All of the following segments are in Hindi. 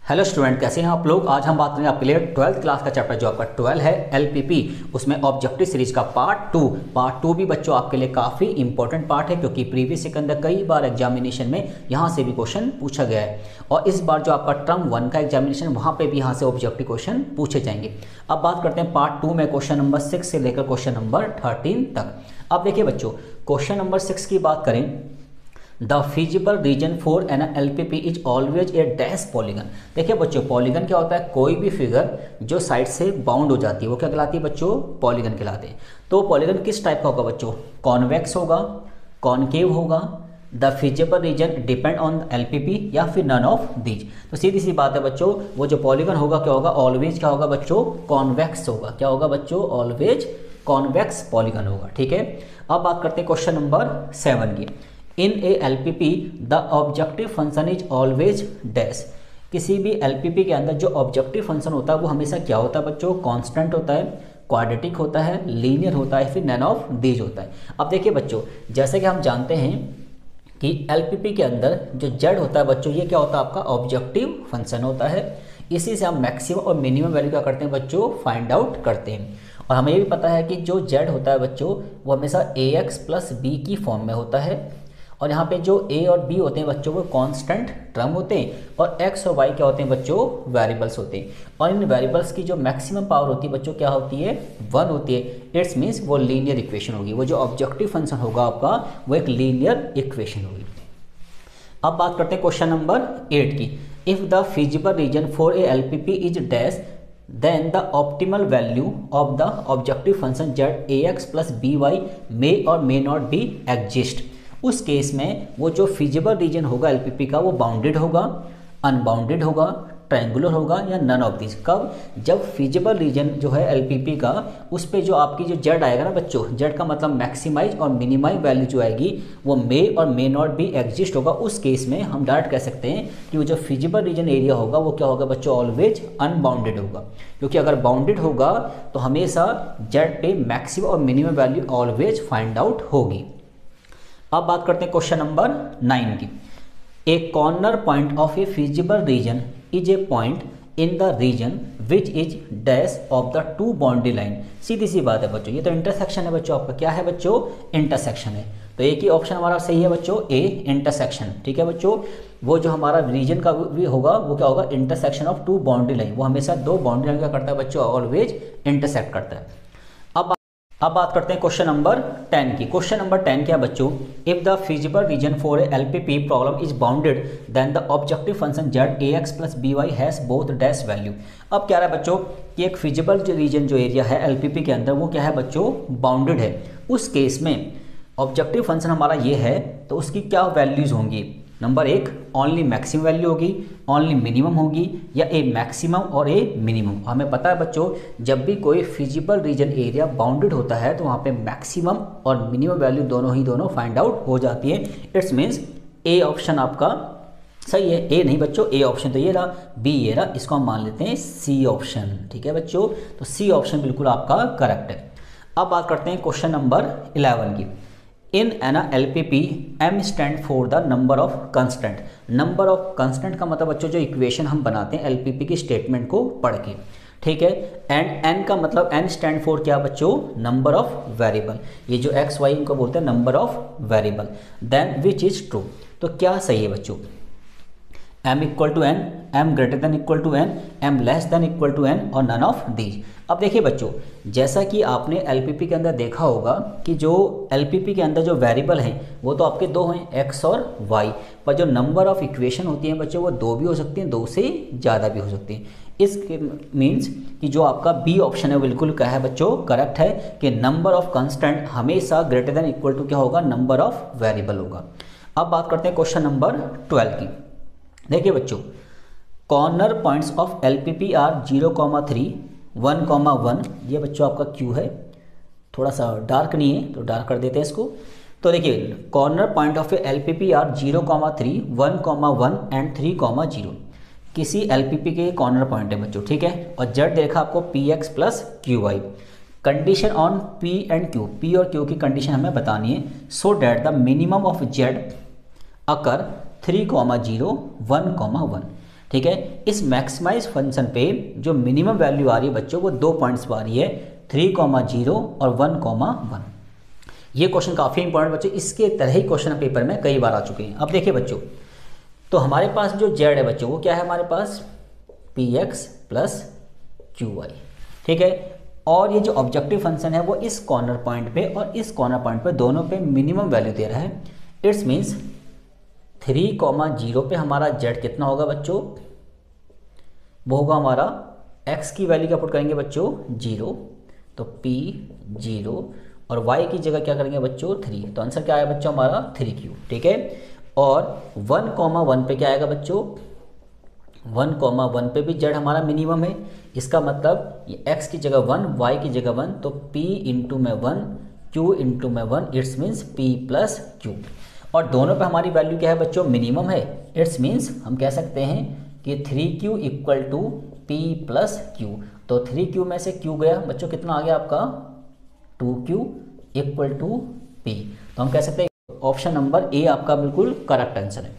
हेलो स्टूडेंट, कैसे हैं आप लोग। आज हम बात करेंगे आपके लिए 12th क्लास का चैप्टर जो आपका 12 है एलपीपी, उसमें ऑब्जेक्टिव सीरीज का पार्ट टू भी बच्चों आपके लिए काफ़ी इंपॉर्टेंट पार्ट है, क्योंकि प्रीवियस के अंदर कई बार एग्जामिनेशन में यहाँ से भी क्वेश्चन पूछा गया है और इस बार जो आपका टर्म 1 का एग्जामिनेशन वहाँ पे भी यहाँ से ऑब्जेक्टिव क्वेश्चन पूछे जाएंगे। अब बात करते हैं पार्ट 2 में क्वेश्चन नंबर 6 से लेकर क्वेश्चन नंबर 13 तक। अब देखिए बच्चों, क्वेश्चन नंबर 6 की बात करें, the feasible region for an LPP is always a dash polygon. देखिए बच्चों, पॉलीगन क्या होता है, कोई भी फिगर जो साइड से बाउंड हो जाती है वो क्या कहलाती है बच्चों, पॉलीगन कहलाते हैं। तो पॉलीगन किस टाइप का होगा बच्चों, कॉन्वेक्स होगा, कॉनकेव होगा, the feasible reason depend on LPP या फिर नन ऑफ दीज। तो सीधी सी बात है बच्चों, वो जो पॉलीगन होगा क्या होगा, ऑलवेज क्या होगा बच्चों, कॉन्वेक्स होगा। क्या होगा बच्चों, ऑलवेज कॉन्वेक्स पॉलीगन होगा। ठीक है, अब बात करते हैं क्वेश्चन नंबर 7 की। In a LPP the objective function is always dash. किसी भी एलपीपी के अंदर जो ऑब्जेक्टिव फंक्शन होता है वो हमेशा क्या होता है बच्चों, कांस्टेंट होता है, क्वाड्रेटिक होता है, लीनियर होता है, फिर नन ऑफ दीज होता है। अब देखिए बच्चों, जैसे कि हम जानते हैं कि एलपीपी के अंदर जो जेड होता है बच्चों, ये क्या होता है आपका ऑब्जेक्टिव फंक्शन होता है। इसी से हम मैक्सिमम और मिनिमम वैल्यू क्या करते हैं बच्चों, फाइंड आउट करते हैं। और हमें ये भी पता है कि जो जेड होता है बच्चों वो हमेशा ए एक्स प्लस बी की फॉर्म में होता है, और यहाँ पे जो ए और बी होते हैं बच्चों वो कांस्टेंट टर्म होते हैं, और एक्स और वाई क्या होते हैं बच्चों, वेरिएबल्स होते हैं। और इन वेरिएबल्स की जो मैक्सिमम पावर होती है बच्चों क्या होती है, 1 होती है। इट्स मीन्स वो लीनियर इक्वेशन होगी। वो जो ऑब्जेक्टिव फंक्शन होगा आपका वो एक लीनियर इक्वेशन होगी। अब बात करते हैं क्वेश्चन नंबर 8 की। If the feasible region for a LPP is dash then the optimal value of the objective function z ax plus by may or may not be exist। उस केस में वो जो फिजिबल रीजन होगा एलपीपी का वो बाउंडेड होगा, अनबाउंडेड होगा, ट्रायंगुलर होगा या नन ऑफ दिस। कब, जब फिजिबल रीजन जो है एलपीपी का उस पे जो आपकी जो जेड आएगा ना बच्चों, जेड का मतलब मैक्सिमाइज और मिनिमाइज वैल्यू जो आएगी वो मे और मे नॉट भी एग्जिस्ट होगा। उस केस में हम डायरेक्ट कह सकते हैं कि वो जो फिजिबल रीजन एरिया होगा वो क्या होगा बच्चों, ऑलवेज अनबाउंडेड होगा। क्योंकि अगर बाउंडेड होगा तो हमेशा जेड पे मैक्सिमम और minimum value always find out होगी। अब बात करते हैं क्वेश्चन नंबर 9 की। A corner point of a feasible region is a point in the region which is dash of the two boundary line. सीधी सी बात है बच्चों, ये तो इंटरसेक्शन है बच्चों, आपका क्या है बच्चों, इंटरसेक्शन है। तो एक ही ऑप्शन हमारा सही है बच्चों, ए इंटरसेक्शन। ठीक है बच्चों, वो जो हमारा रीजन का भी होगा वो क्या होगा, intersection of two boundary line. वो हमेशा दो बाउंड्री लाइन क्या करता है बच्चों, ऑलवेज इंटरसेक्ट करता है। अब बात करते हैं क्वेश्चन नंबर 10 की। क्वेश्चन नंबर 10 क्या बच्चों, if the feasible region for a LPP problem is bounded then the objective function Z A X plus B Y has both dash value. अब क्या रहा है बच्चों कि एक फिजिबल जो रीजन जो एरिया है एलपीपी के अंदर वो क्या है बच्चों, बाउंडेड है। उस केस में ऑब्जेक्टिव फंक्शन हमारा ये है तो उसकी क्या वैल्यूज होंगी। नंबर 1 ओनली मैक्सिमम वैल्यू होगी, ओनली मिनिमम होगी, या ए मैक्सिमम और ए मिनिमम। हमें पता है बच्चों, जब भी कोई फिजिबल रीजन एरिया बाउंडेड होता है तो वहाँ पे मैक्सिमम और मिनिमम वैल्यू दोनों फाइंड आउट हो जाती है। इट्स मीन्स ए ऑप्शन आपका सही है। ए नहीं बच्चों, ए ऑप्शन तो ये रहा, बी ये रहा, इसको हम मान लेते हैं सी ऑप्शन। ठीक है बच्चों, तो सी ऑप्शन बिल्कुल आपका करेक्ट है। अब बात करते हैं क्वेश्चन नंबर 11 की। In an LPP M stand for the number of constant. Number of constant का मतलब बच्चों जो इक्वेशन हम बनाते हैं एलपीपी की स्टेटमेंट को पढ़ के, ठीक है। एंड एन का मतलब एन स्टैंड फॉर क्या बच्चों, नंबर ऑफ वेरिएबल। ये जो एक्स वाई इनको बोलते हैं number of variable. Then which is true, तो क्या सही है बच्चों, m equal to N, m greater than equal to N, m less than equal to N और नन ऑफ दीज। अब देखिए बच्चों, जैसा कि आपने एलपीपी के अंदर देखा होगा कि जो एलपीपी के अंदर जो वेरिएबल हैं वो तो आपके दो हैं, x और y, पर जो नंबर ऑफ इक्वेशन होती हैं बच्चों वो दो भी हो सकती हैं, दो से ज़्यादा भी हो सकती हैं। इसके मीन्स कि जो आपका बी ऑप्शन है बिल्कुल क्या है बच्चों, करेक्ट है कि नंबर ऑफ कंस्टेंट हमेशा ग्रेटर देन इक्वल टू क्या होगा, नंबर ऑफ वेरिएबल होगा। अब बात करते हैं क्वेश्चन नंबर 12 की। देखिए बच्चों, corner points of LPP are 0,3, 1,1। ये बच्चों आपका क्यू है, थोड़ा सा डार्क नहीं है तो डार्क कर देते हैं इसको। तो देखिए, corner point of LPP are 0,3, 1,1 and 3,0। किसी एलपीपी के कॉर्नर पॉइंट है बच्चों, ठीक है। और जेड देखा आपको P X plus Q Y. Condition on P and Q, P और क्यू की कंडीशन हमें बतानी है, so that the minimum of Z occur 3,0, 1,1। ठीक है। इस मैक्सिमाइज फंक्शन पे जो मिनिमम वैल्यू आ रही है बच्चों वो 2 पॉइंट्स पर आ रही है, 3,0 और 1,1। ये क्वेश्चन काफ़ी इंपॉर्टेंट बच्चों, इसके तरह ही क्वेश्चन पेपर में कई बार आ चुके हैं। अब देखिए बच्चों, तो हमारे पास जो जेड है बच्चों वो क्या है हमारे पास px प्लस qy, ठीक है। और ये जो ऑब्जेक्टिव फंक्शन है वो इस कॉर्नर पॉइंट पे और इस कॉर्नर पॉइंट पे दोनों पे मिनिमम वैल्यू दे रहा है। इट्स मीन्स 3,0 पे हमारा z कितना होगा बच्चों, वो होगा हमारा x की वैल्यू क्या पुट करेंगे बच्चों 0, तो p 0 और y की जगह क्या करेंगे बच्चों 3, तो आंसर क्या आया बच्चों हमारा 3q, ठीक है। और 1,1 पे क्या आएगा बच्चों, 1,1 पे भी z हमारा मिनिमम है, इसका मतलब ये x की जगह 1 y की जगह 1, तो p इंटू में 1 q इंटू में 1, it's means p plus q। और दोनों पे हमारी वैल्यू क्या है बच्चों मिनिमम है, इट्स मीन्स हम कह सकते हैं कि 3q equal to p plus q। तो 3q में से q गया बच्चों, कितना आ गया आपका 2q इक्वल टू p। तो हम कह सकते हैं ऑप्शन नंबर ए आपका बिल्कुल करेक्ट आंसर है।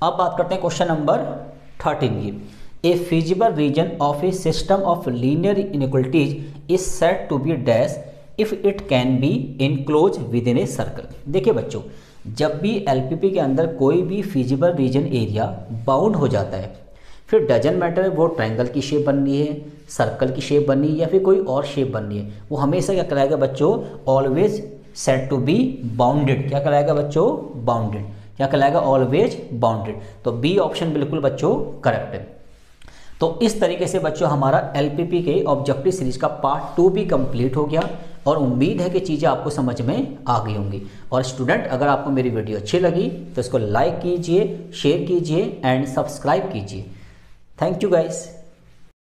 अब बात करते हैं क्वेश्चन नंबर 13 की। A feasible region of a system of linear inequalities is said to be dash if it can be enclose within a circle. देखिए बच्चों, जब भी एलपीपी के अंदर कोई भी फिजिबल रीजन एरिया बाउंड हो जाता है, फिर डजन मैटर वो ट्रायंगल की शेप बननी है, सर्कल की शेप बननी है या फिर कोई और शेप बननी है, वो हमेशा क्या कराएगा बच्चों always said to be bounded. क्या कराएगा बच्चों बाउंडेड, क्या कहलाएगा ऑलवेज बाउंडेड। तो बी ऑप्शन बिल्कुल बच्चों करेक्ट है। तो इस तरीके से बच्चों हमारा एलपीपी के ऑब्जेक्टिव सीरीज का पार्ट 2 भी कंप्लीट हो गया और उम्मीद है कि चीज़ें आपको समझ में आ गई होंगी। और स्टूडेंट, अगर आपको मेरी वीडियो अच्छी लगी तो इसको लाइक कीजिए, शेयर कीजिए एंड सब्सक्राइब कीजिए। Thank you guys.